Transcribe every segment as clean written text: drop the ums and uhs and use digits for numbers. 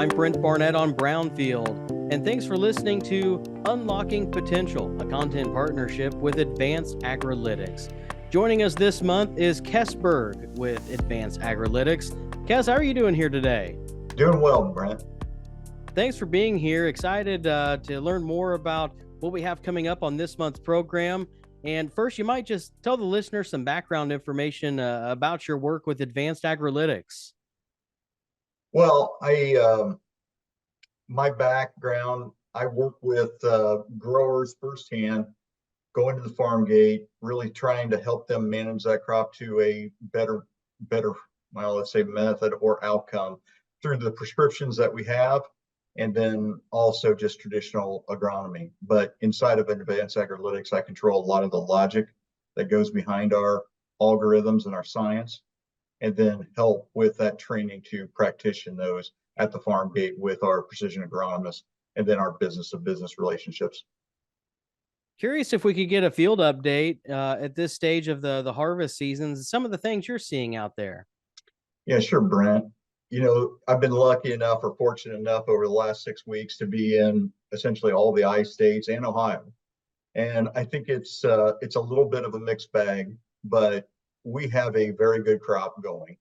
I'm Brent Barnett on Brownfield, and thanks for listening to Unlocking Potential, a content partnership with Advanced Agrilytics. Joining us this month is Kess Berg with Advanced Agrilytics. Kess, how are you doing here today? Doing well, Brent. Thanks for being here. Excited to learn more about what we have coming up on this month's program. And first, you might just tell the listeners some background information about your work with Advanced Agrilytics. Well, my background, I work with growers firsthand, going to the farm gate, really trying to help them manage that crop to a better, well, let's say method or outcome through the prescriptions that we have, and then also just traditional agronomy. But inside of Advanced Agrilytics, I control a lot of the logic that goes behind our algorithms and our science, and then help with that training to practitioner those at the farm gate with our precision agronomists, and then our business-to-business relationships. Curious if we could get a field update at this stage of the harvest seasons, some of the things you're seeing out there. Yeah, sure, Brent. You know, I've been lucky enough or fortunate enough over the last 6 weeks to be in essentially all the I states and Ohio. And I think it's a little bit of a mixed bag, but we have a very good crop going.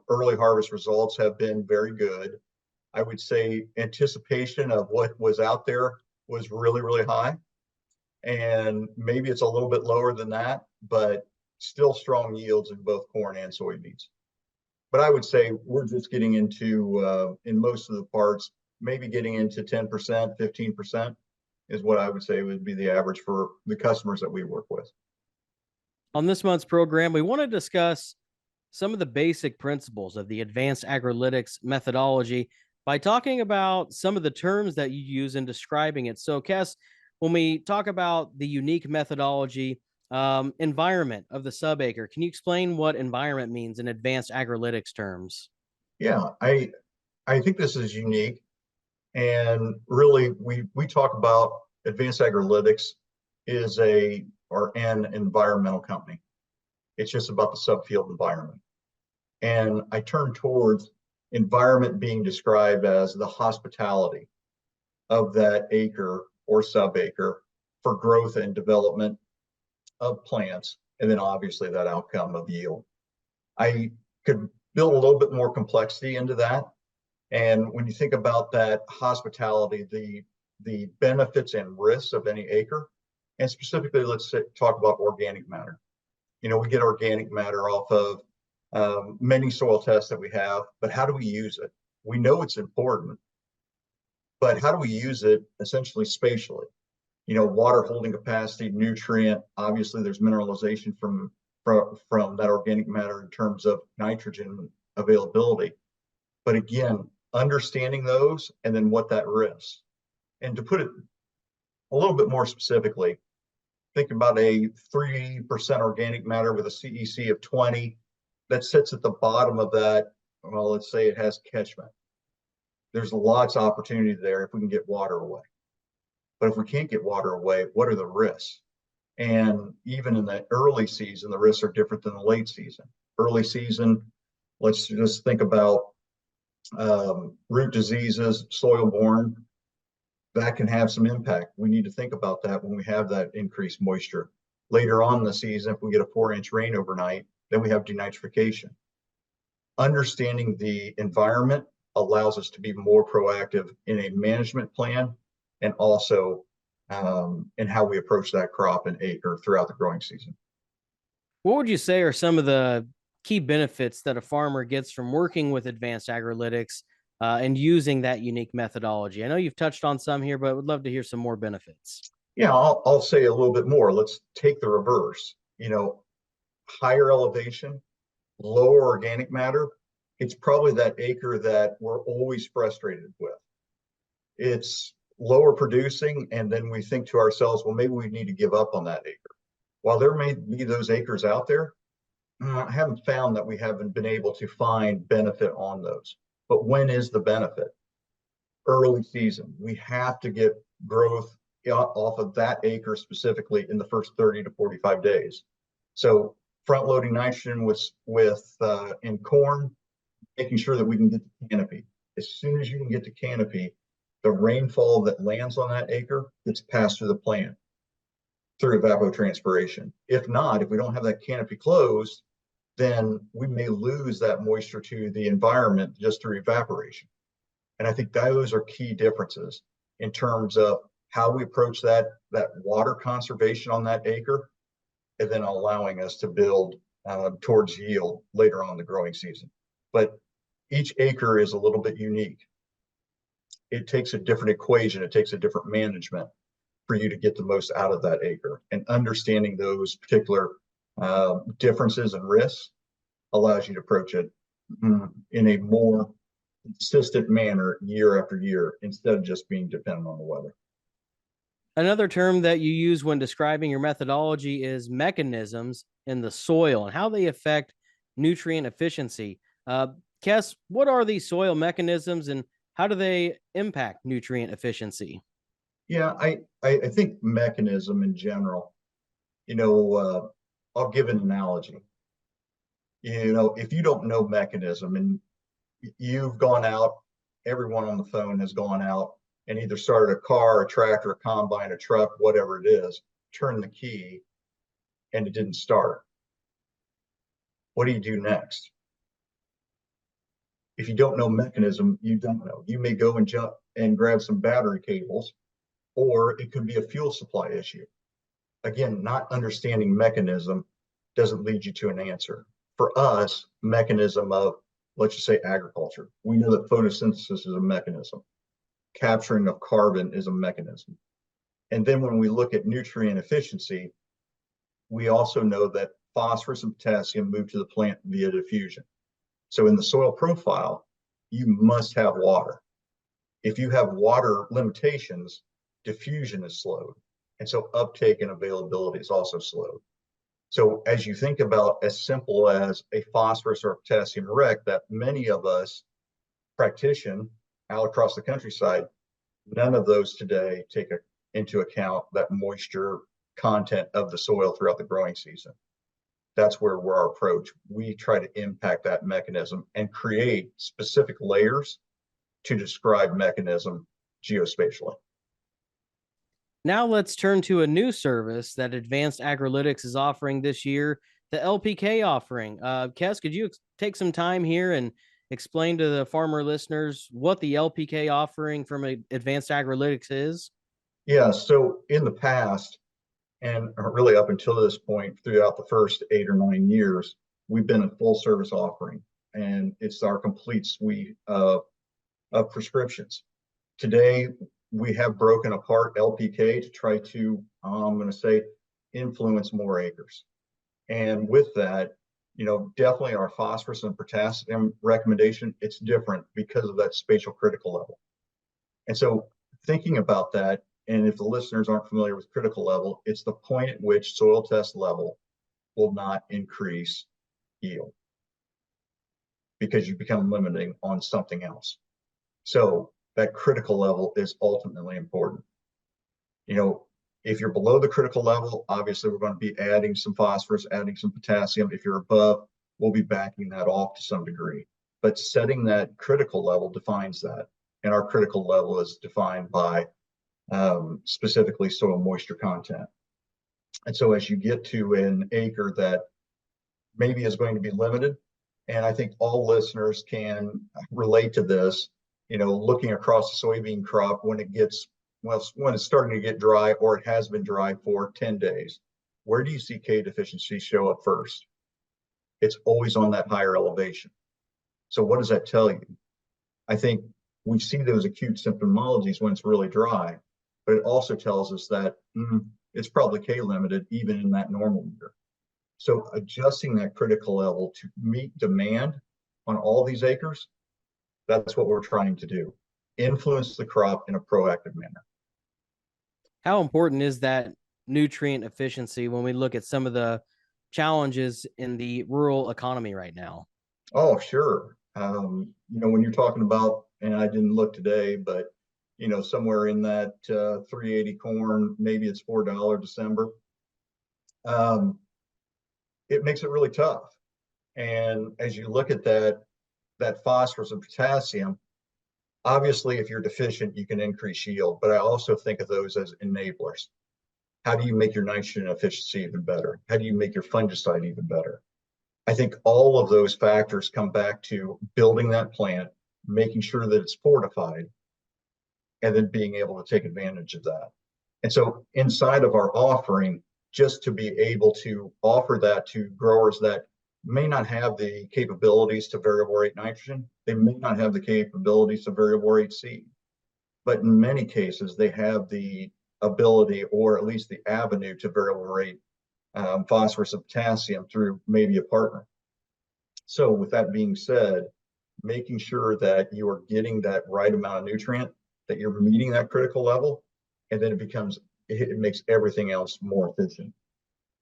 Early harvest results have been very good. I would say anticipation of what was out there was really, really high. And maybe it's a little bit lower than that, but still strong yields in both corn and soybeans. But I would say we're just getting into, in most of the parts, maybe getting into 10%, 15% is what I would say would be the average for the customers that we work with. On this month's program, we want to discuss some of the basic principles of the Advanced Agrilytics methodology by talking about some of the terms that you use in describing it. So, Kess, when we talk about the unique methodology, environment of the sub-acre, can you explain what environment means in Advanced Agrilytics terms? Yeah, I think this is unique. And really, we talk about Advanced Agrilytics is an environmental company. It's just about the subfield environment. And I turn towards environment being described as the hospitality of that acre or sub-acre for growth and development of plants, and then obviously that outcome of yield. I could build a little bit more complexity into that. And when you think about that hospitality, the benefits and risks of any acre, and specifically, let's talk about organic matter. You know, we get organic matter off of many soil tests that we have, but how do we use it? We know it's important, but how do we use it essentially spatially? You know, water holding capacity, nutrient, obviously there's mineralization from that organic matter in terms of nitrogen availability. But again, understanding those and then what that risks. And to put it a little bit more specifically, think about a 3% organic matter with a CEC of 20 that sits at the bottom of that. Well, let's say it has catchment. There's lots of opportunity there if we can get water away. But if we can't get water away, what are the risks? And even in the early season, the risks are different than the late season. Early season, let's just think about root diseases, soil-borne. That can have some impact. We need to think about that when we have that increased moisture. Later on in the season, if we get a 4-inch rain overnight, then we have denitrification. Understanding the environment allows us to be more proactive in a management plan and also in how we approach that crop and acre throughout the growing season. What would you say are some of the key benefits that a farmer gets from working with Advanced Agrilytics and using that unique methodology? I know you've touched on some here, but I would love to hear some more benefits. Yeah, I'll say a little bit more. Let's take the reverse. You know, higher elevation, lower organic matter. It's probably that acre that we're always frustrated with. It's lower producing, and then we think to ourselves, well, maybe we need to give up on that acre. While there may be those acres out there, I haven't found that we haven't been able to find benefit on those. But when is the benefit? Early season. We have to get growth off of that acre specifically in the first 30 to 45 days. So front loading nitrogen with in corn, making sure that we can get the canopy. As soon as you can get to canopy, the rainfall that lands on that acre gets passed through the plant through evapotranspiration. If not, if we don't have that canopy closed, then we may lose that moisture to the environment just through evaporation. And I think those are key differences in terms of how we approach that water conservation on that acre, and then allowing us to build towards yield later on in the growing season. But each acre is a little bit unique. It takes a different equation. It takes a different management for you to get the most out of that acre. And understanding those particular differences and risks allows you to approach it in a more consistent manner year after year, instead of just being dependent on the weather. Another term that you use when describing your methodology is mechanisms in the soil and how they affect nutrient efficiency. Kess, what are these soil mechanisms and how do they impact nutrient efficiency? Yeah, I think mechanism in general, I'll give an analogy. If you don't know mechanism and you've gone out, everyone on the phone has gone out and either started a car, a tractor, a combine, a truck, whatever it is, turned the key and it didn't start. What do you do next? If you don't know mechanism, you don't know. You may go and jump and grab some battery cables, or it could be a fuel supply issue. Again, not understanding mechanism doesn't lead you to an answer. For us, mechanism of, let's just say, agriculture. We know that photosynthesis is a mechanism. Capturing of carbon is a mechanism. And then when we look at nutrient efficiency, we also know that phosphorus and potassium move to the plant via diffusion. So in the soil profile, you must have water. If you have water limitations, diffusion is slowed. And so uptake and availability is also slowed. So as you think about as simple as a phosphorus or potassium rec that many of us practice out across the countryside, none of those today take into account that moisture content of the soil throughout the growing season. That's where we're our approach. We try to impact that mechanism and create specific layers to describe mechanism geospatially. Now let's turn to a new service that Advanced Agrilytics is offering this year, the LPK offering. Kess, could you take some time here and explain to the farmer listeners what the LPK offering from Advanced Agrilytics is? Yeah, so in the past, and really up until this point, throughout the first 8 or 9 years, we've been a full service offering, and it's our complete suite of prescriptions. Today, we have broken apart LPK to try to, I'm going to say, influence more acres. And with that, definitely our phosphorus and potassium recommendation, it's different because of that spatial critical level. And so thinking about that, and if the listeners aren't familiar with critical level, it's the point at which soil test level will not increase yield because you become limiting on something else. So that critical level is ultimately important. If you're below the critical level, obviously we're going to be adding some phosphorus, adding some potassium. If you're above, we'll be backing that off to some degree. But setting that critical level defines that. And our critical level is defined by specifically soil moisture content. And so as you get to an acre that maybe is going to be limited, and I think all listeners can relate to this, looking across the soybean crop when it's starting to get dry or it has been dry for 10 days, where do you see K deficiency show up first? It's always on that higher elevation. So what does that tell you? I think we see those acute symptomologies when it's really dry, but it also tells us that it's probably K limited even in that normal year. So adjusting that critical level to meet demand on all these acres, that's what we're trying to do. Influence the crop in a proactive manner. How important is that nutrient efficiency when we look at some of the challenges in the rural economy right now? Oh, sure. When you're talking about, and I didn't look today, but somewhere in that 380 corn, maybe it's $4 December. It makes it really tough. And as you look at that phosphorus and potassium, Obviously, if you're deficient, you can increase yield, but I also think of those as enablers. How do you make your nitrogen efficiency even better? How do you make your fungicide even better? I think all of those factors come back to building that plant, making sure that it's fortified, and then being able to take advantage of that. And so inside of our offering, just to be able to offer that to growers that may not have the capabilities to variable rate nitrogen, they may not have the capabilities to variable rate seed, but in many cases, they have the ability or at least the avenue to variable rate phosphorus and potassium through maybe a partner. So with that being said, making sure that you are getting that right amount of nutrient, that you're meeting that critical level, and then it makes everything else more efficient.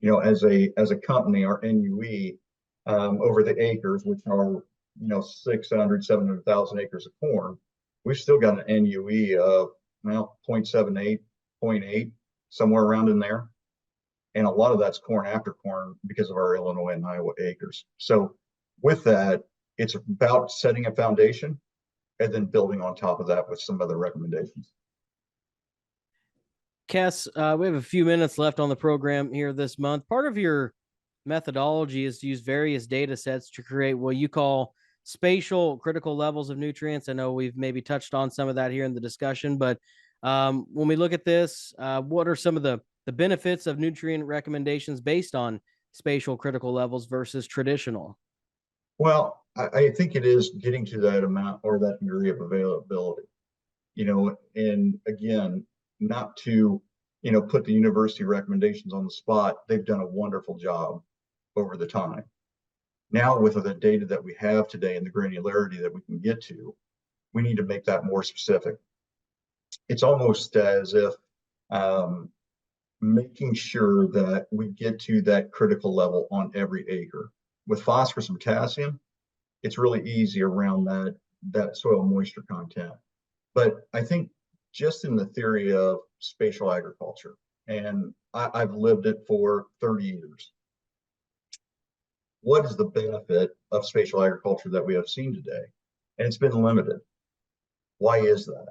You know, as a company, our NUE over the acres, which are 600, 700,000 acres of corn, we've still got an NUE of 0.78, 0.8, somewhere around in there. And a lot of that's corn after corn because of our Illinois and Iowa acres. So with that, it's about setting a foundation and then building on top of that with some other recommendations. Kess, we have a few minutes left on the program here this month. Part of your methodology is to use various data sets to create what you call spatial critical levels of nutrients. I know we've maybe touched on some of that here in the discussion, but when we look at this, what are some of the benefits of nutrient recommendations based on spatial critical levels versus traditional? Well, I think it is getting to that amount or that degree of availability, and again, not to, put the university recommendations on the spot. They've done a wonderful job over the time. Now, with the data that we have today and the granularity that we can get to, we need to make that more specific. It's almost as if making sure that we get to that critical level on every acre. With phosphorus and potassium, it's really easy around that soil moisture content. But I think just in the theory of spatial agriculture, and I've lived it for 30 years, what is the benefit of spatial agriculture that we have seen today? And it's been limited. Why is that?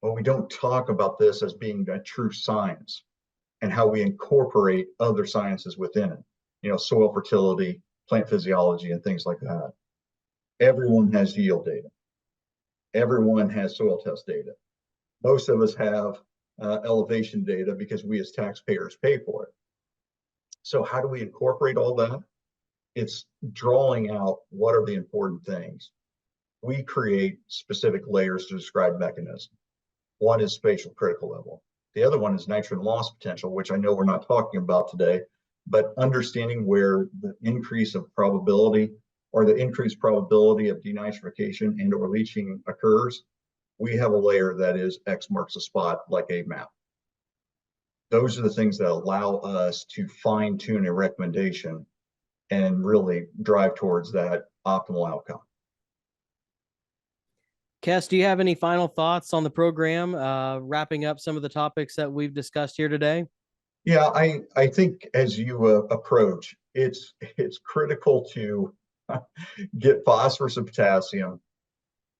Well, we don't talk about this as being a true science and how we incorporate other sciences within it, soil fertility, plant physiology, and things like that. Everyone has yield data. Everyone has soil test data. Most of us have elevation data because we as taxpayers pay for it. So how do we incorporate all that? It's drawing out what are the important things. We create specific layers to describe mechanism. One is spatial critical level. The other one is nitrogen loss potential, which I know we're not talking about today, but understanding where the increase of probability or the increased probability of denitrification and or leaching occurs, we have a layer that is X marks the spot, like a map. Those are the things that allow us to fine tune a recommendation and really drive towards that optimal outcome. Kess, do you have any final thoughts on the program, wrapping up some of the topics that we've discussed here today? Yeah, I think as you approach, it's critical to get phosphorus and potassium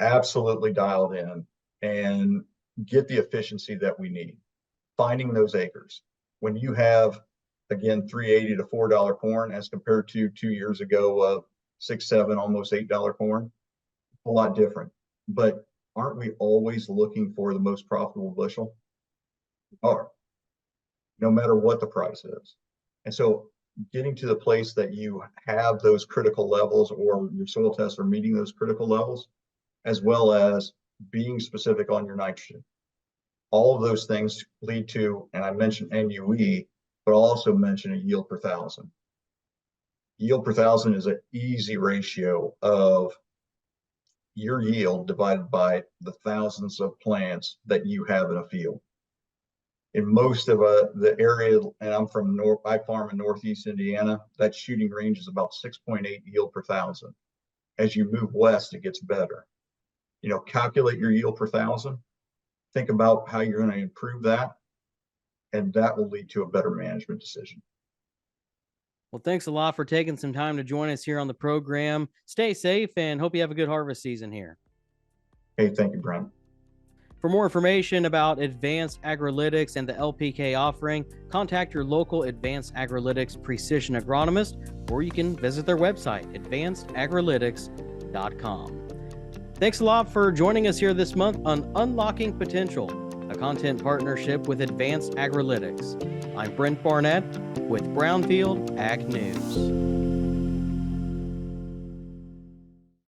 absolutely dialed in and get the efficiency that we need. Finding those acres. When you have, again, $3.80 to $4 corn as compared to 2 years ago, $6, $7, almost $8 corn, a lot different. But aren't we always looking for the most profitable bushel? We are, no matter what the price is. And so getting to the place that you have those critical levels or your soil tests are meeting those critical levels, as well as being specific on your nitrogen. All of those things lead to, and I mentioned NUE, but I'll also mention a yield per thousand. Yield per thousand is an easy ratio of your yield divided by the thousands of plants that you have in a field. In most of the area, and I'm from I farm in Northeast Indiana, that shooting range is about 6.8 yield per thousand. As you move west, it gets better. Calculate your yield per thousand, think about how you're going to improve that, and that will lead to a better management decision. Well, thanks a lot for taking some time to join us here on the program. Stay safe and hope you have a good harvest season here. Hey, thank you, Brent. For more information about Advanced Agrilytics and the LPK offering, contact your local Advanced Agrilytics precision agronomist, or you can visit their website, advancedagrilytics.com. Thanks a lot for joining us here this month on Unlocking Potential, a content partnership with Advanced Agrilytics. I'm Brent Barnett with Brownfield Ag News.